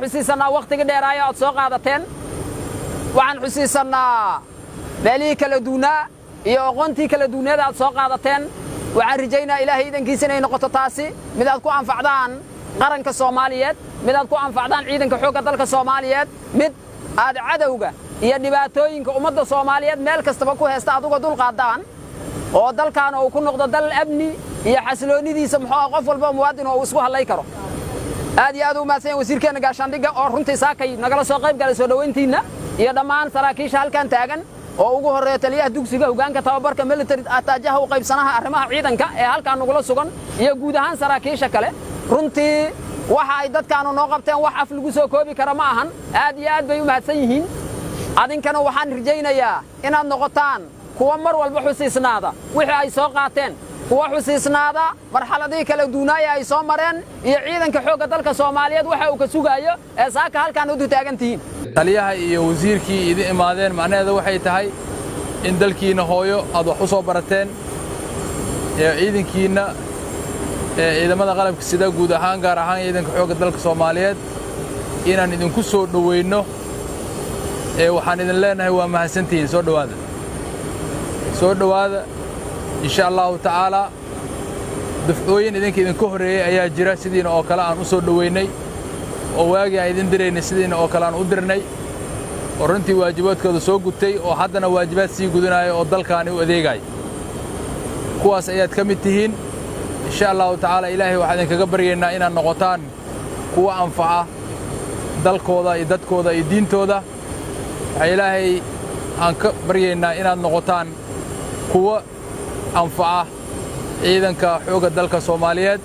حسيسنا وقت قدر آية أتسوق عادتين وعن حسيسنا مالي كلا دونا يغنتي كلا دونا دا أتسوق عادتين وعن رجينا إلهي إذن كيسنا نقطة تاسي مداد كو أنفعدان قرن كالصوماليات مداد كو أنفعدان عيدن كحوكة دل كالصوماليات مد هذا عدوغا iyo dhibaatooyinka ummadda Soomaaliyeed meel kasta ku heesta adugu dul qaadaan oo dalkan uu ku noqdo dal amni iyo xasiloonidiisa muxuu qof walba muwaadin oo isku halay karo aad iyo aad u maaseen wasiirkeena gaashaandhigga oo runtii saakay nagala soo qayb galay soo dhaweyntiina iyo dhammaan saraakiisha halkan taagan oo ugu horeeya taliyaha dugsiga hoggaanka tababarka military ataajaha u qaybsanaha arrimaha ciidanka ee halkan nagula sugan iyo guud ahaan saraakiisha kale runtii waxa ay dadkaanu noo qabteen wax af lagu soo koobi kara ma ahan aad iyo aad bay u mahadsan yihiin adinkana waxaan rajaynayaa inaad noqotaan kuwa mar walba xusiisnaada wixii ay soo qaateen kuwa xusiisnaada marxaladii kala duunaaya ay soo mareen iyo ciidanka xoogga dalka Soomaaliyeed waxa uu ka sugayo ee saaka halkan u taagantiin taliyaha iyo wasiirkii idin imaadeen macnaheedu waxay tahay in dalkiina hooyo aad wax u soo barateen ee ciidankiina ciidamada qalabka sida guud ahaan gaar ahaan ciidanka xoogga dalka Soomaaliyeed inaan idinku soo dhaweyno waxaan idin leenahay waa mahadsantihiin soo dhawaada insha Allah ta'ala dafcooyin idinka horeeyay ayaa jira sidiina oo kale aan u soo dhaweynay oo waagi ay idin direynay sidiina oo kale aan u dirnay oo runtii waajibaadkooda soo gutay oo haddana waajibaad sii gudanayo oo dalkaani u adeegay kuwaas ayaad ka mid tihiin insha Allah ta'ala ilaahay waxaan idinkaga baryaynaa inaad noqotaan kuwa anfaca dalkooda iyo dadkooda iyo diintooda ilaahay aan ka baryaynaa inaad noqotaan kuwa anfaca ciidanka xoogga dalka Soomaaliyeed